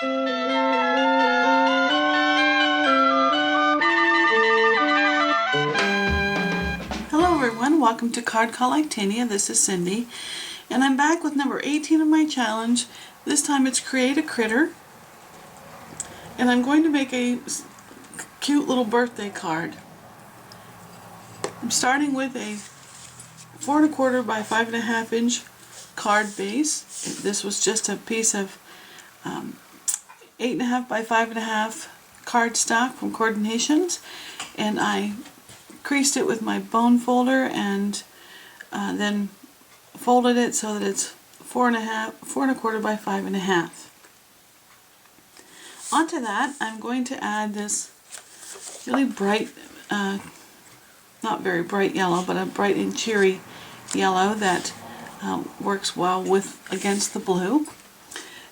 Hello everyone, welcome to Card Collectanea. This is Cindy, and I'm back with number 18 of my challenge. This time it's Create a Critter, and I'm going to make a cute little birthday card. I'm starting with a 4 1/4 by 5 1/2 inch card base. This was just a piece of 8 1/2 by 5 1/2 cardstock from Coordinations, and I creased it with my bone folder and then folded it so that it's 4 1/4 by 5 1/2. Onto that, I'm going to add this really bright, not very bright yellow, but a bright and cheery yellow that works well against the blue.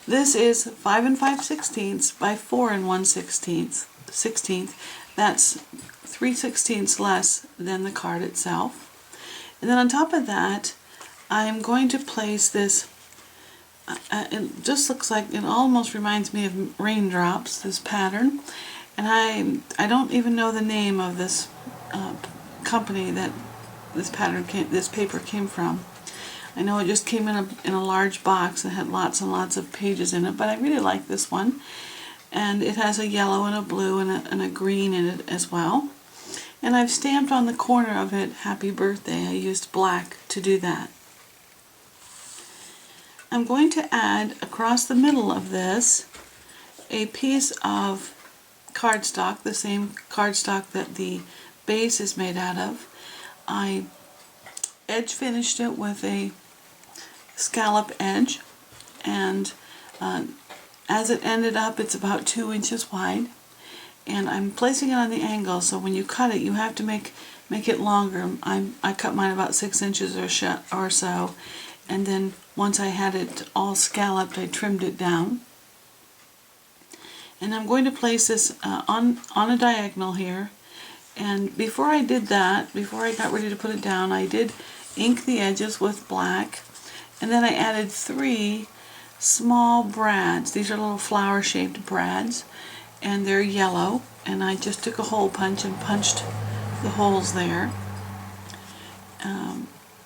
This is 5 5/16 by 4 1/16. That's 3/16 less than the card itself. And then on top of that, I'm going to place this, it just looks like, it almost reminds me of raindrops, this pattern. And I don't even know the name of this company that this paper came from. I know it just came in a large box and had lots and lots of pages in it, but I really like this one. And it has a yellow and a blue and a green in it as well. And I've stamped on the corner of it, Happy Birthday. I used black to do that. I'm going to add across the middle of this a piece of cardstock, the same cardstock that the base is made out of. I edge finished it with a scallop edge, and as it ended up, it's about 2 inches wide, and I'm placing it on the angle, so when you cut it, you have to make it longer. I cut mine about 6 inches or so, and then once I had it all scalloped, I trimmed it down. And I'm going to place this on a diagonal here. And before I did that, before I got ready to put it down, I did ink the edges with black, and then I added 3 small brads. These are little flower-shaped brads, and they're yellow, and I just took a hole punch and punched the holes there.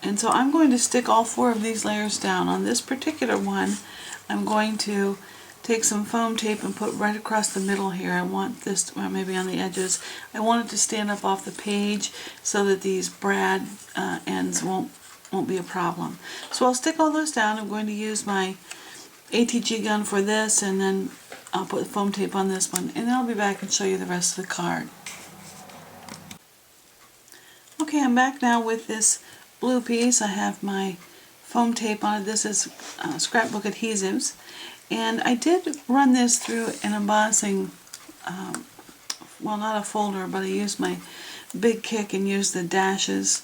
And so I'm going to stick all 4 of these layers down. On this particular one, I'm going to take some foam tape and put right across the middle here. I want this, well, maybe on the edges. I want it to stand up off the page so that these brad ends won't be a problem. So I'll stick all those down. I'm going to use my ATG gun for this, and then I'll put foam tape on this one, and then I'll be back and show you the rest of the card. Okay, I'm back now with this blue piece. I have my foam tape on it. This is scrapbook adhesives, and I did run this through an embossing, well, not a folder, but I used my big kick and used the dashes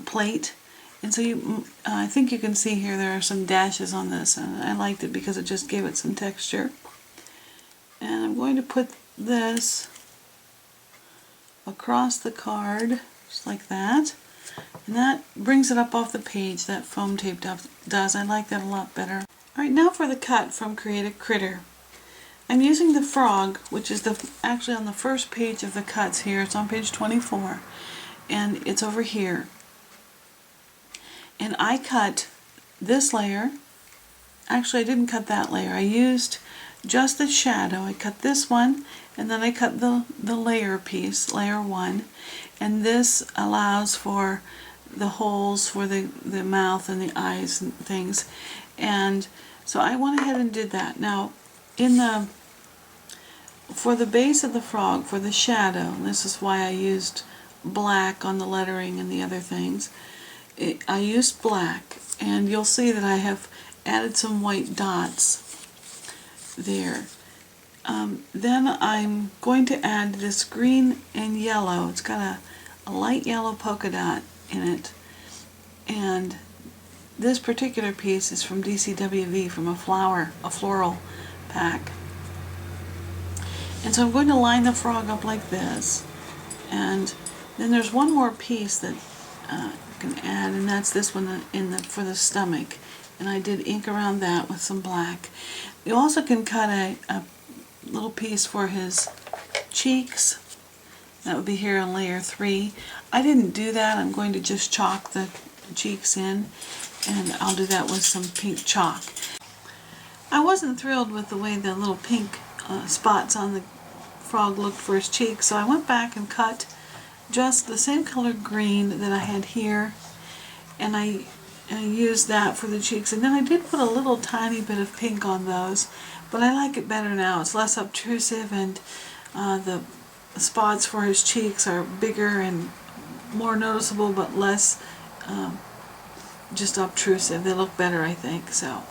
plate. And so I think you can see here there are some dashes on this, and I liked it because it just gave it some texture. And I'm going to put this across the card, just like that. And that brings it up off the page, that foam tape does. I like that a lot better. Alright, now for the cut from Create a Critter. I'm using the frog, which is actually on the first page of the cuts here. It's on page 24, and it's over here. And I cut this layer. Actually, I didn't cut that layer. I used just the shadow. I cut this one, and then I cut the layer piece, layer 1. And this allows for the holes for the mouth and the eyes and things. And so I went ahead and did that. Now, for the base of the frog, for the shadow, and this is why I used black on the lettering and the other things, I used black, and you'll see that I have added some white dots there. Then I'm going to add this green and yellow. It's got a light yellow polka dot in it, and this particular piece is from DCWV, from a floral pack. And so I'm going to line the frog up like this, and then there's one more piece that you can add, and that's this one for the stomach. and I did ink around that with some black. You also can cut a little piece for his cheeks. That would be here on layer 3. I didn't do that. I'm going to just chalk the cheeks in, and I'll do that with some pink chalk. I wasn't thrilled with the way the little pink spots on the frog looked for his cheeks, so I went back and cut just the same color green that I had here, and I used that for the cheeks. And then I did put a little tiny bit of pink on those, but I like it better now. It's less obtrusive, and the spots for his cheeks are bigger and more noticeable, but less just obtrusive. They look better, I think. So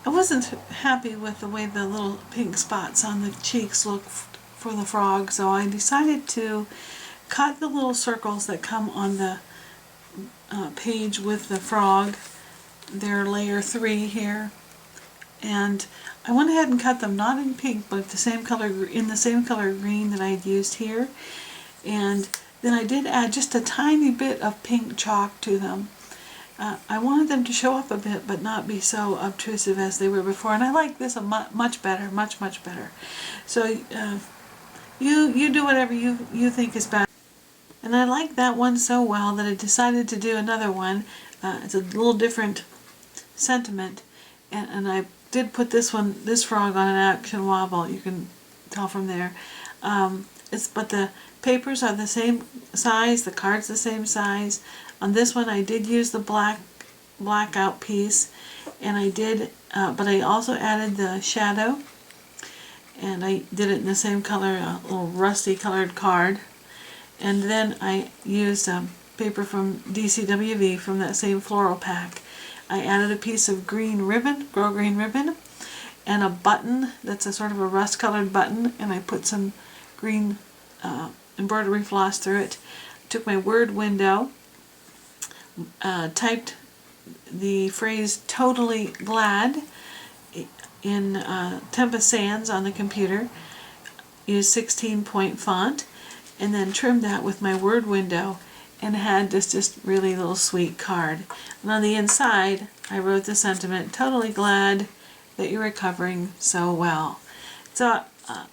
I wasn't happy with the way the little pink spots on the cheeks look for the frog, so I decided to cut the little circles that come on the page with the frog. They're layer 3 here, and I went ahead and cut them not in pink, but the same color, in the same color green that I'd used here. And then I did add just a tiny bit of pink chalk to them. I wanted them to show up a bit, but not be so obtrusive as they were before. And I like this much better, much better. So you do whatever you think is best. And I like that one so well that I decided to do another one. It's a little different sentiment, and I did put this frog on an action wobble. You can tell from there. But the papers are the same size, the card's the same size. On this one I did use the blackout piece, and I did, but I also added the shadow, and I did it in the same color, a little rusty colored card. And then I used paper from DCWV from that same floral pack. I added a piece of green ribbon, grow green ribbon, and a button that's a sort of a rust colored button, and I put some green embroidery floss through it. Took my word window, typed the phrase "totally glad" in Tempest Sans on the computer, used 16-point font, and then trimmed that with my word window, and had this just really little sweet card. And on the inside I wrote the sentiment, "Totally glad that you're recovering so well." So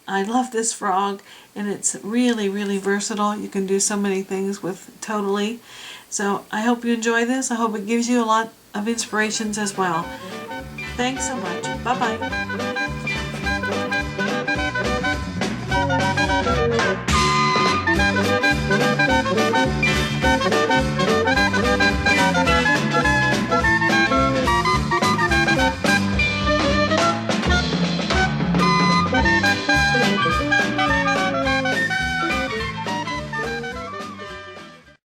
I love this frog, and it's really versatile. You can do so many things with Totally. So I hope you enjoy this. I hope it gives you a lot of inspirations as well. Thanks so much. Bye-bye.